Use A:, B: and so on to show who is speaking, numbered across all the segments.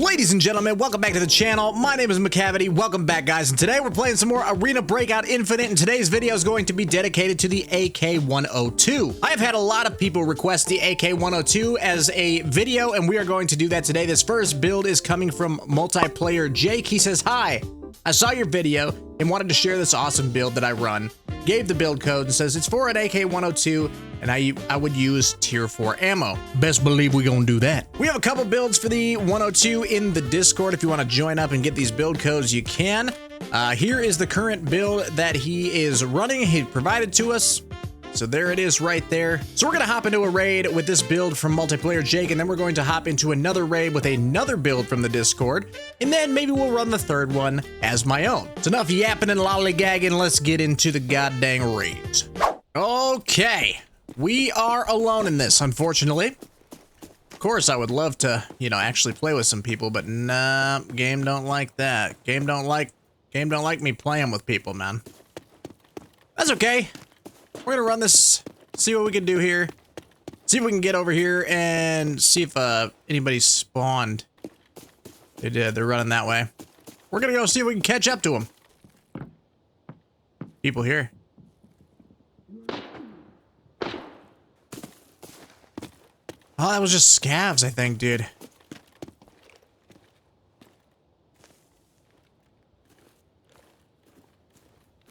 A: Ladies and gentlemen, welcome back to the channel. My name is McCavity. Welcome back, guys. And today we're playing some more Arena Breakout Infinite, and today's video is going to be dedicated to the AK-102. I have had a lot of people request the AK-102 as a video, and we are going to do that today. This first build is coming from multiplayer Jake. He says, "Hi, I saw your video and wanted to share this awesome build that I run. Gave the build code and says it's for an AK-102, and I would use tier 4 ammo. Best believe we're gonna do that." We have a couple builds for the 102 in the Discord. If you want to join up and get these build codes, you can. Here is the current build that he is running. He provided to us. So there it is right there. So we're gonna hop into a raid with this build from multiplayer Jake, and then we're going to hop into another raid with another build from the Discord, and then maybe we'll run the third one as my own. It's enough yapping and lollygagging. Let's get into the goddamn raids. Okay, we are alone in this, unfortunately. Of course, I would love to, actually play with some people, but nah, game don't like that. Game don't like me playing with people, man. That's okay. We're gonna run this, see what we can do here. See if we can get over here and see if anybody spawned. They did, they're running that way. We're gonna go see if we can catch up to them. People here. Oh, that was just scavs, I think, dude.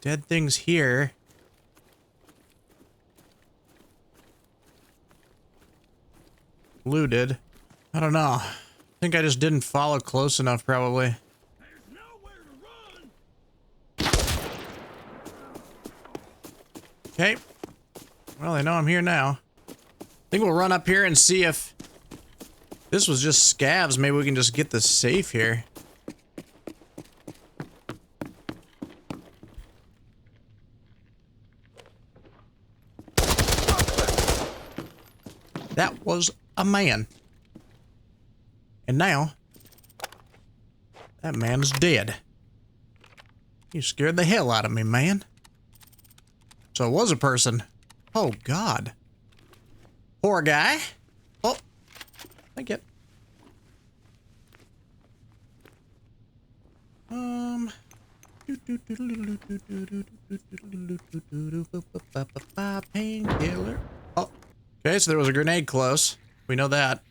A: Dead things here. Looted. I don't know. I think I just didn't follow close enough, probably.
B: There's nowhere to run.
A: Okay. Well, they know I'm here now. I think we'll run up here and see if this was just scavs. Maybe we can just get the safe here. That was a man. And now, that man is dead. You scared the hell out of me, man. So it was a person. Oh, God. Poor guy. Oh, thank you. Painkiller. Oh. Okay, so there was a grenade close. We know that.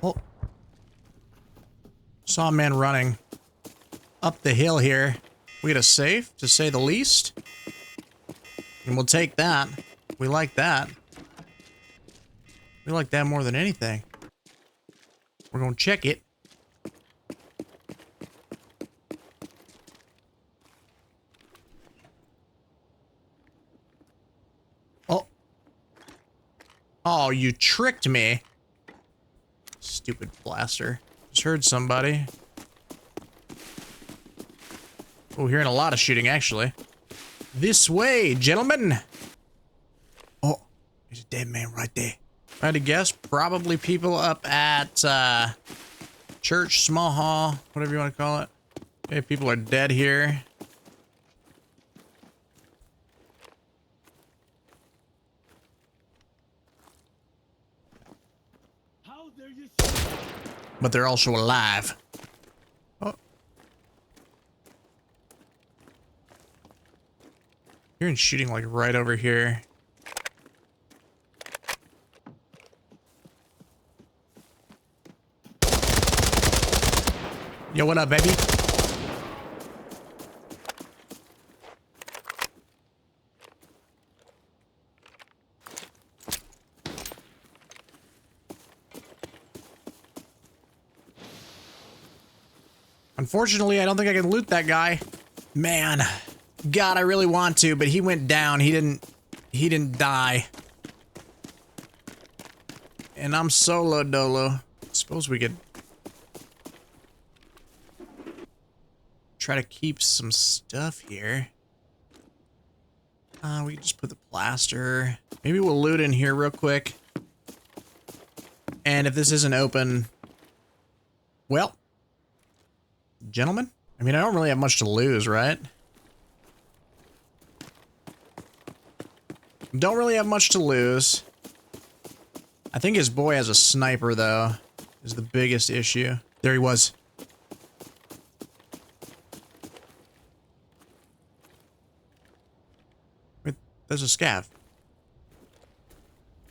A: Oh. Saw a man running up the hill here. We get a safe, to say the least. And we'll take that. We like that. We like that more than anything. We're gonna check it. Oh, you tricked me. Stupid blaster. Just heard somebody. Oh, hearing a lot of shooting, actually. This way, gentlemen. Oh, there's a dead man right there. If I had to guess, probably people up at church, small hall, whatever you want to call it. Okay, people are dead here. But they're also alive. Oh. Hearing shooting like right over here. Yo, what up, baby? Unfortunately, I don't think I can loot that guy. Man, God, I really want to, but he went down. He didn't die. And I'm solo dolo. Suppose we could try to keep some stuff here. We can just put the plaster. Maybe we'll loot in here real quick. And if this isn't open, well, gentlemen, I mean, I don't really have much to lose, right? Don't really have much to lose. I think his boy has a sniper, though, is the biggest issue. There he was. Wait, there's a scav.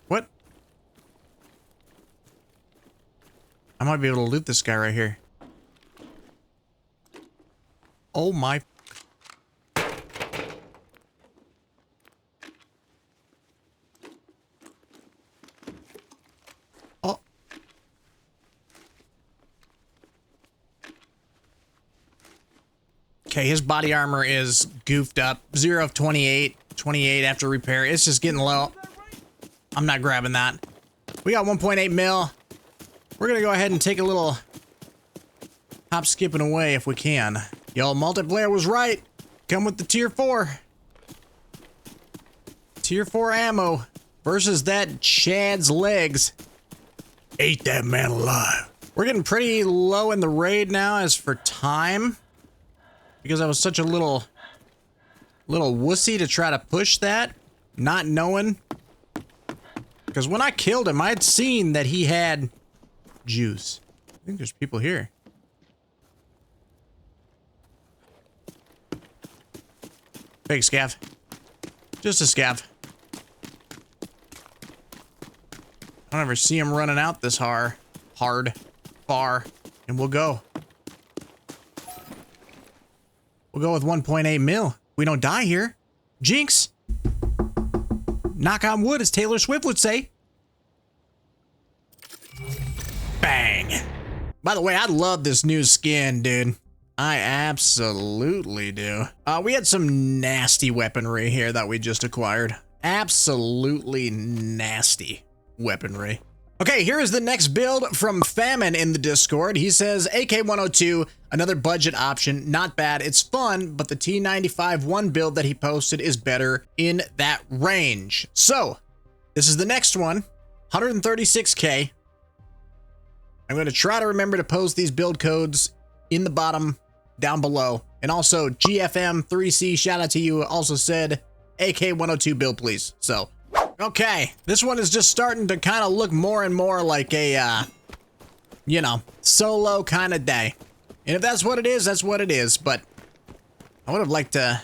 A: What? I might be able to loot this guy right here. Oh my... Oh. Okay, his body armor is goofed up. 0 of 28. 28 after repair. It's just getting low. I'm not grabbing that. We got 1.8 mil. We're gonna go ahead and take a little hop skipping away if we can. Yo, multiplayer was right. Come with the tier 4. Tier 4 ammo versus that Chad's legs. Ate that man alive. We're getting pretty low in the raid now as for time. Because I was such a little wussy to try to push that. Not knowing. Because when I killed him, I'd seen that he had juice. I think there's people here. Fake scav. Just a scav. I don't ever see him running out this far, and we'll go. We'll go with 1.8 mil. We don't die here. Jinx. Knock on wood, as Taylor Swift would say. Bang. By the way, I love this new skin, dude. I absolutely do. We had some nasty weaponry here that we just acquired. Absolutely nasty weaponry. Okay, here is the next build from Famine in the Discord. He says, AK-102, another budget option. Not bad, it's fun, but the T95-1 build that he posted is better in that range. So, this is the next one, 136K. I'm going to try to remember to post these build codes in the bottom down below. And also, GFM3C, shout out to you, also said, AK-102 build, please. So, okay, this one is just starting to kind of look more and more like a, you know, solo kind of day. And if that's what it is, that's what it is. But I would have liked to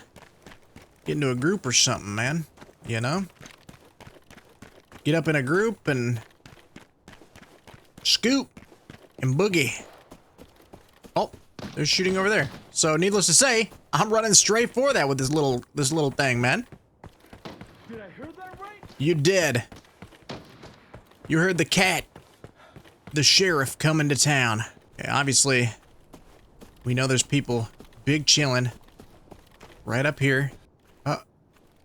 A: get into a group or something, man. You know? Get up in a group and scoop and boogie. Oh, they're shooting over there. So needless to say, I'm running straight for that with this little thing, man.
B: Did I hear that right?
A: You did. You heard the cat. The sheriff coming to town. Okay, obviously, we know there's people big chilling right up here.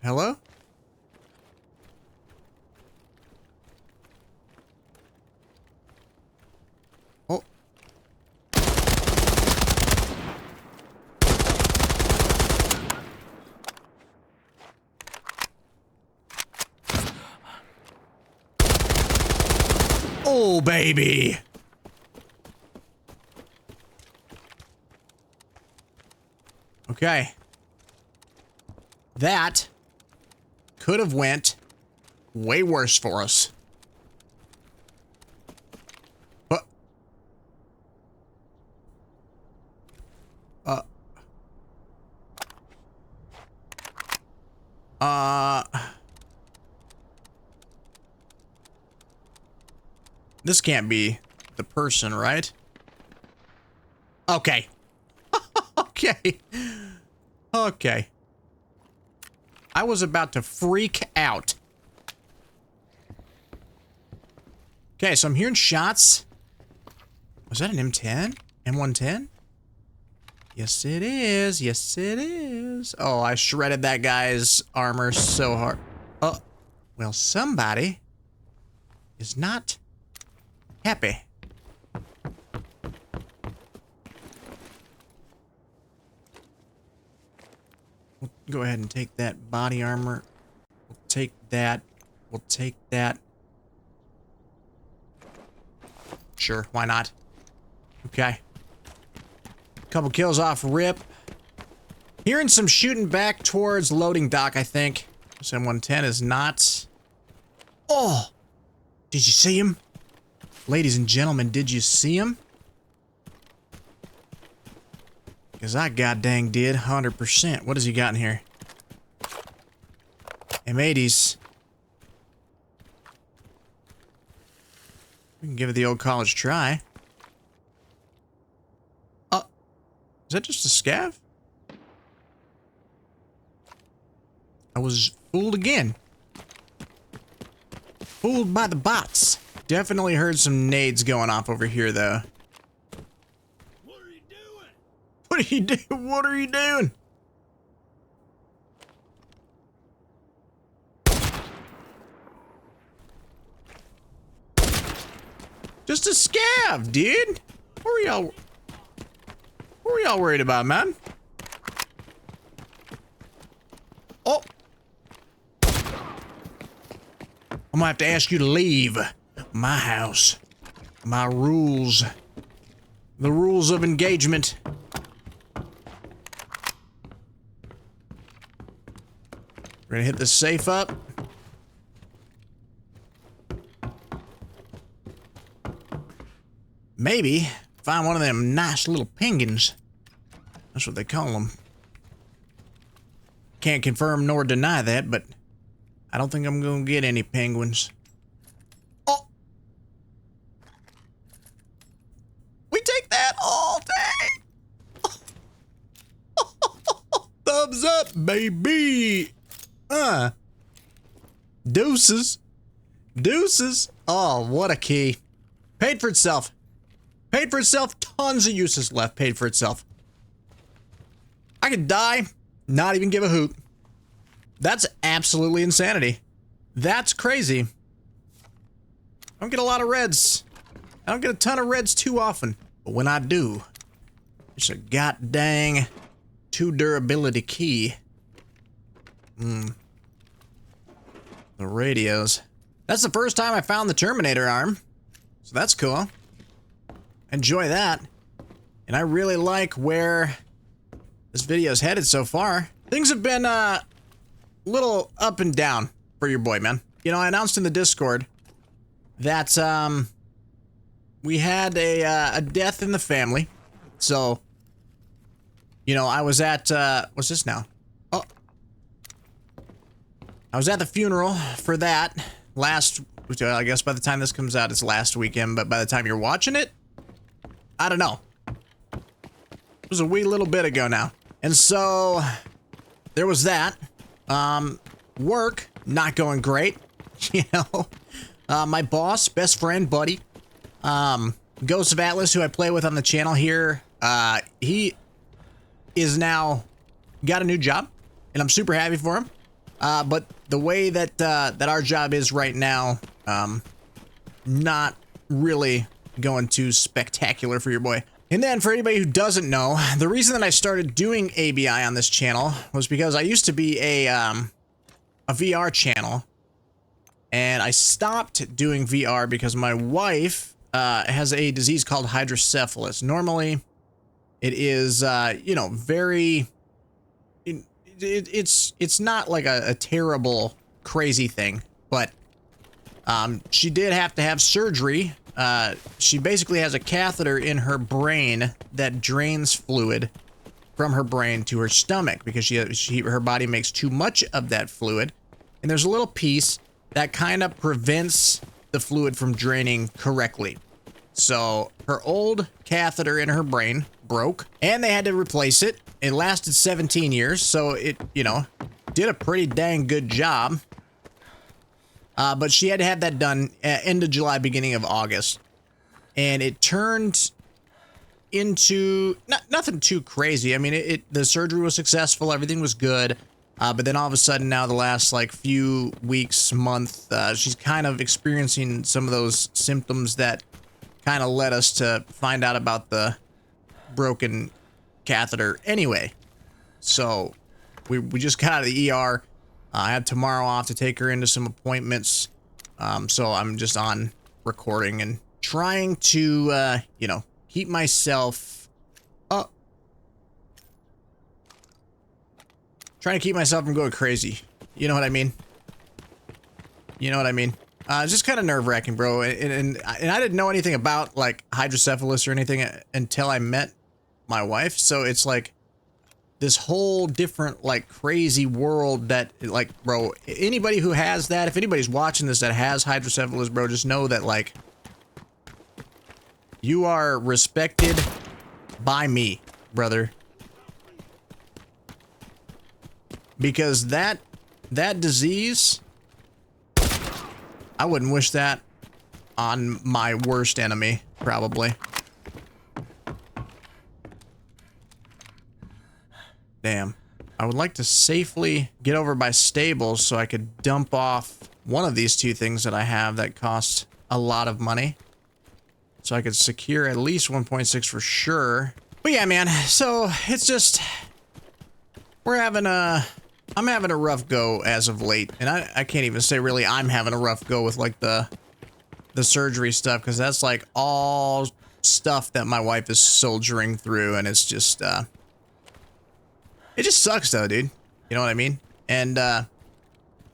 A: Hello? Oh. Oh, baby. Okay. That could have went way worse for us. But this can't be the person, right? Okay. Okay. Okay. I was about to freak out. Okay, so I'm hearing shots. Was that an M10? M110? Yes, it is. Yes, it is. Oh, I shredded that guy's armor so hard. Oh, well, somebody is not happy. We'll go ahead and take that body armor. We'll take that. We'll take that. Sure, why not? Okay. Couple kills off rip. Hearing some shooting back towards loading dock, I think. This M110 is not... Oh! Did you see him? Ladies and gentlemen, did you see him? Because I goddamn did, 100%. What has he got in here? M80s. We can give it the old college try. Oh, is that just a scav? I was fooled again. Fooled by the bots. Definitely heard some nades going off over here, though.
B: What are you doing?
A: What are you doing? What are you doing? Just a scav, dude. What were y'all worried about, man? Oh. I'm gonna have to ask you to leave my house. My rules. The rules of engagement. We're gonna hit this safe up. Maybe find one of them nice little penguins. That's what they call them. Can't confirm nor deny that, but I don't think I'm gonna get any penguins. Oh! We take that all day! Thumbs up, baby! Deuces. Deuces. Oh, what a key. Paid for itself. Paid for itself. Tons of uses left. Paid for itself. I could die, not even give a hoot. That's absolutely insanity. That's crazy. I don't get a lot of reds. I don't get a ton of reds too often. But when I do, it's a goddamn 2 durability key. The radios. That's the first time I found the Terminator arm. So that's cool. Enjoy that. And I really like where this video's headed so far. Things have been a little up and down for your boy, man. You know, I announced in the Discord that we had a death in the family. So, you know, I was at what's this now? Oh. I was at the funeral for that last, I guess by the time this comes out, it's last weekend, but by the time you're watching it, I don't know. It was a wee little bit ago now. And so, there was that. Work, not going great. You know? My boss, best friend, buddy, Ghost of Atlas, who I play with on the channel here, he is now got a new job, and I'm super happy for him. But the way that that our job is right now, not really going too spectacular for your boy. And then for anybody who doesn't know, the reason that I started doing ABI on this channel was because I used to be a VR channel, and I stopped doing VR because my wife has a disease called hydrocephalus. Normally, it is you know, very. It's not like a terrible, crazy thing, but she did have to have surgery. She basically has a catheter in her brain that drains fluid from her brain to her stomach because her body makes too much of that fluid, and there's a little piece that kind of prevents the fluid from draining correctly. So her old catheter in her brain broke, and they had to replace it. It lasted 17 years, so it, you know, did a pretty dang good job. But she had to have that done end of July, beginning of August. And it turned into nothing too crazy. I mean, the surgery was successful, everything was good. But then all of a sudden now, the last like few weeks, month, she's kind of experiencing some of those symptoms that kind of led us to find out about the broken catheter anyway. So we just got out of the ER. I have tomorrow off to take her into some appointments. So I'm just on recording and trying to, you know, keep myself up. Trying to keep myself from going crazy. You know what I mean? You know what I mean? It's just kind of nerve-wracking, bro. And I didn't know anything about, like, hydrocephalus or anything until I met my wife. So it's like this whole different, like, crazy world that, like, bro, anybody who has that, if anybody's watching this that has hydrocephalus, bro, just know that, like, you are respected by me, brother. Because that disease, I wouldn't wish that on my worst enemy, probably. Damn. I would like to safely get over by stables so I could dump off one of these two things that I have that cost a lot of money. So I could secure at least 1.6 for sure. But yeah, man, so it's just, I'm having a rough go as of late. And I can't even say really I'm having a rough go with like the surgery stuff, because that's like all stuff that my wife is soldiering through, and it's just, it just sucks though, dude. You know what I mean? And,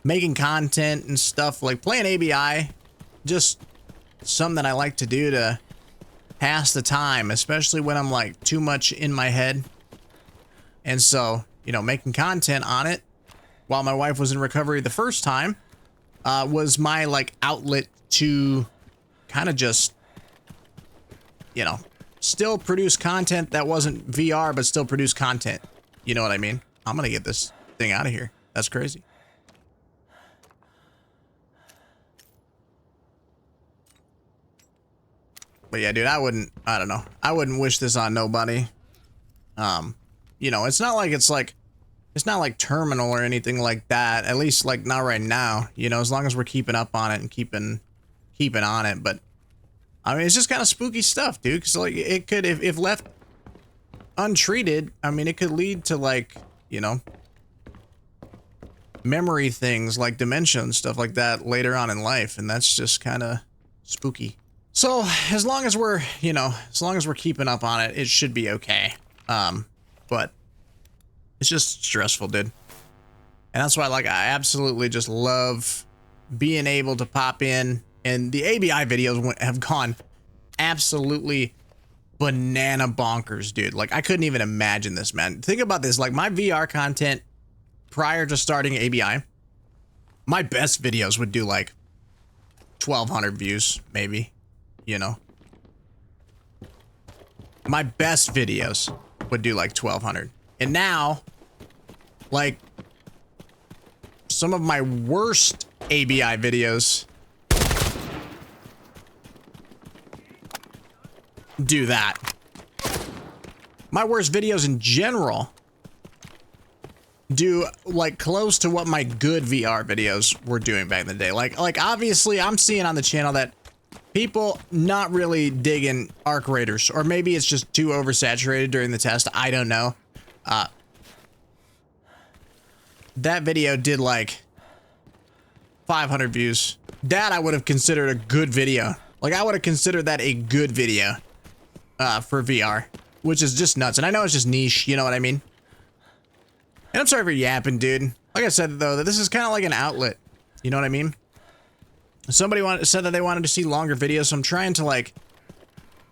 A: making content and stuff, like playing ABI, just something that I like to do to pass the time, especially when I'm like too much in my head. And so, you know, making content on it while my wife was in recovery the first time, was my like outlet to kind of just, you know, still produce content that wasn't VR, but still produce content. You know what I mean? I'm gonna get this thing out of here. That's crazy. But yeah, dude, I don't know. I wouldn't wish this on nobody. You know, it's not like terminal or anything like that. At least like not right now, you know, as long as we're keeping up on it and keeping on it. But I mean, it's just kind of spooky stuff, dude. Cause like it could, if left untreated, I mean, it could lead to like, you know, memory things like dementia and stuff like that later on in life. And that's just kind of spooky. So as long as we're, you know, as long as we're keeping up on it, it should be okay. But it's just stressful, dude. And that's why, like, I absolutely just love being able to pop in, and the ABI videos have gone absolutely banana bonkers, dude. Like, I couldn't even imagine this, man. Think about this, like, my VR content prior to starting ABI, my best videos would do like 1,200 views, maybe, you know. My best videos would do like 1,200. And now, like, some of my worst ABI videos do that. My worst videos in general do like close to what my good VR videos were doing back in the day. Like obviously I'm seeing on the channel that people not really digging arc raiders, or maybe it's just too oversaturated during the test. I don't know. That video did like 500 views. That I would have considered a good video. Like, I would have considered that a good video for VR, which is just nuts. And I know it's just niche, you know what I mean? And I'm sorry for yapping, dude. Like I said, though, that this is kind of like an outlet. You know what I mean? Somebody said that they wanted to see longer videos, so I'm trying to, like,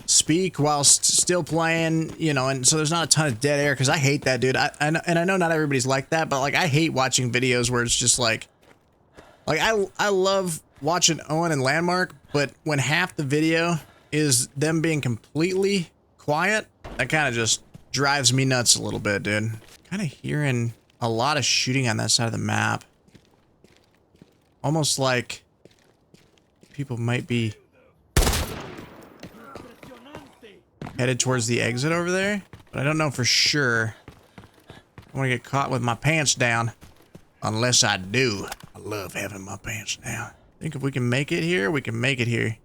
A: speak whilst still playing, you know, and so there's not a ton of dead air, because I hate that, dude. I know not everybody's like that, but, like, I hate watching videos where it's just, like I love watching Owen and Landmark, but when half the video is them being completely quiet, that kind of just drives me nuts a little bit, dude. Kind of hearing a lot of shooting on that side of the map. Almost like people might be headed towards the exit over there, but I don't know for sure. I want to get caught with my pants down. Unless I do. I love having my pants down. I think if we can make it here, we can make it here.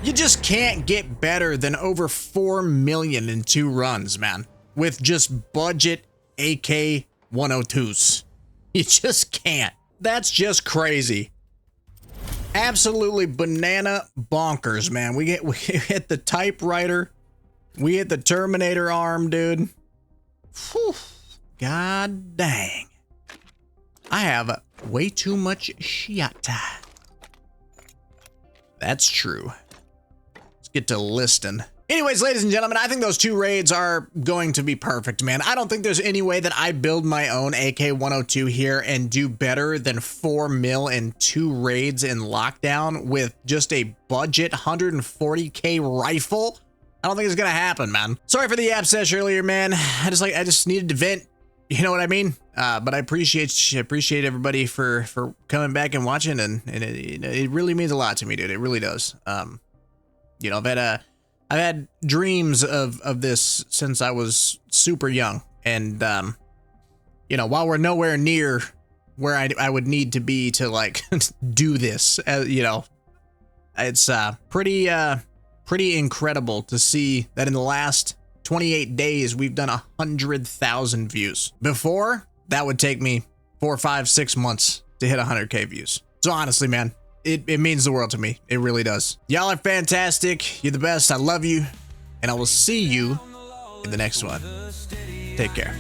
A: You just can't get better than over 4 million in 2 runs, man. With just budget AK-102s. You just can't. That's just crazy. Absolutely banana bonkers, man. We hit the typewriter. We hit the Terminator arm, dude. Whew. God dang. I have way too much shit. That's true. Let's get to listing. Anyways, ladies and gentlemen, I think those 2 raids are going to be perfect, man. I don't think there's any way that I build my own AK-102 here and do better than 4 mil and 2 raids in lockdown with just a budget 140K rifle. I don't think it's gonna happen, man. Sorry for the app sesh earlier, man. I just needed to vent. You know what I mean? But I appreciate everybody for coming back and watching, and it really means a lot to me, dude. It really does. You know, I've had dreams of this since I was super young, and you know, while we're nowhere near where I would need to be to like do this, you know, it's pretty incredible to see that in the last 28 days we've done 100,000 views. Before, that would take me 4, 5, 6 months to hit 100K views. So honestly, man, it means the world to me. It really does. Y'all are fantastic. You're the best. I love you. And I will see you in the next one. Take care.